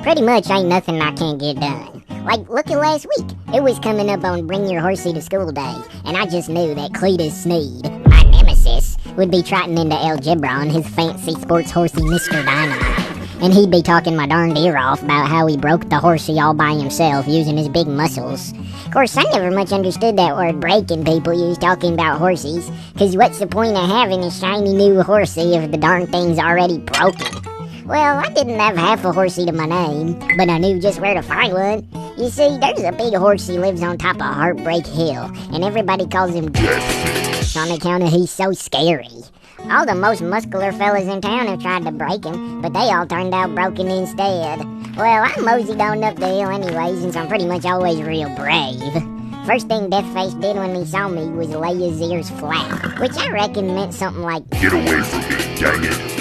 Pretty much ain't nothing I can't get done. Like, look at last week. It was coming up on Bring Your Horsey to School Day, and I just knew that Cleetus Sneed, my nemesis, would be trotting into algebra on his fancy sports horsey Mr. Dynamite. And he'd be talking my darned ear off about how he broke the horsey all by himself using his big muscles. Of course, I never much understood that word breaking people use talking about horsies, cause what's the point of having a shiny new horsey if the darn thing's already broken? Well, I didn't have half a horsey to my name, but I knew just where to find one. You see, there's a big horsey lives on top of Heartbreak Hill, and everybody calls him Death on account of he's so scary. All the most muscular fellas in town have tried to break him, but they all turned out broken instead. Well, I moseyed on up the hill anyway, since I'm pretty much always real brave. First thing Deathface did when he saw me was lay his ears flat, which I reckon meant something like, "Get away from me, dang it."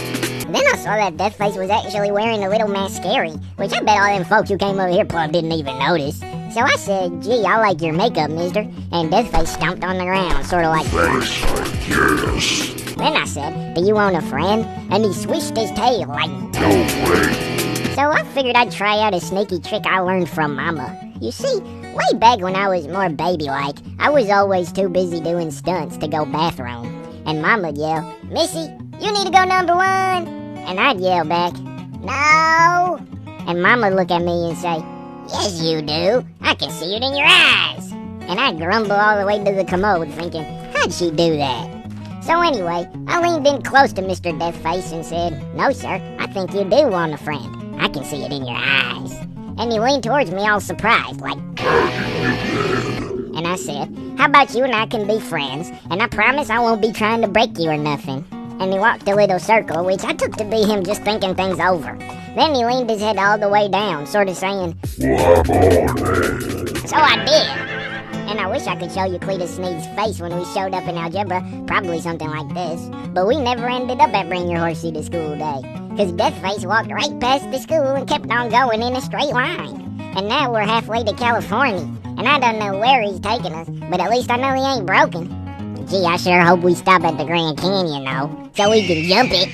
Then I saw that Deathface was actually wearing a little mascara, which I bet all them folks who came over here plumb didn't even notice. So I said, "Gee, I like your makeup, mister," and Deathface stomped on the ground, sort of like, "Thanks, I guess." Then I said, "Do you want a friend?" And he swished his tail like, "No way." So I figured I'd try out a sneaky trick I learned from Mama. You see, way back when I was more baby-like, I was always too busy doing stunts to go bathroom. And Mama'd yell, "Missy, you need to go number one." And I'd yell back, "No." And Mama'd look at me and say, "Yes, you do. I can see it in your eyes." And I'd grumble all the way to the commode thinking, how'd she do that? So anyway, I leaned in close to Mr. Deathface and said, "No, sir, I think you do want a friend. I can see it in your eyes." And he leaned towards me all surprised, like, and I said, "How about you and I can be friends, and I promise I won't be trying to break you or nothing." And he walked a little circle, which I took to be him just thinking things over. Then he leaned his head all the way down, sort of saying, "Well, I'm on it." So I did. And I wish I could show you Cleetus Sneed's face when we showed up in algebra, probably something like this. But we never ended up at Bring Your Horsey to School Day, because Deathface walked right past the school and kept on going in a straight line. And now we're halfway to California, and I don't know where he's taking us, but at least I know he ain't broken. Gee, I sure hope we stop at the Grand Canyon, though, so we can jump it.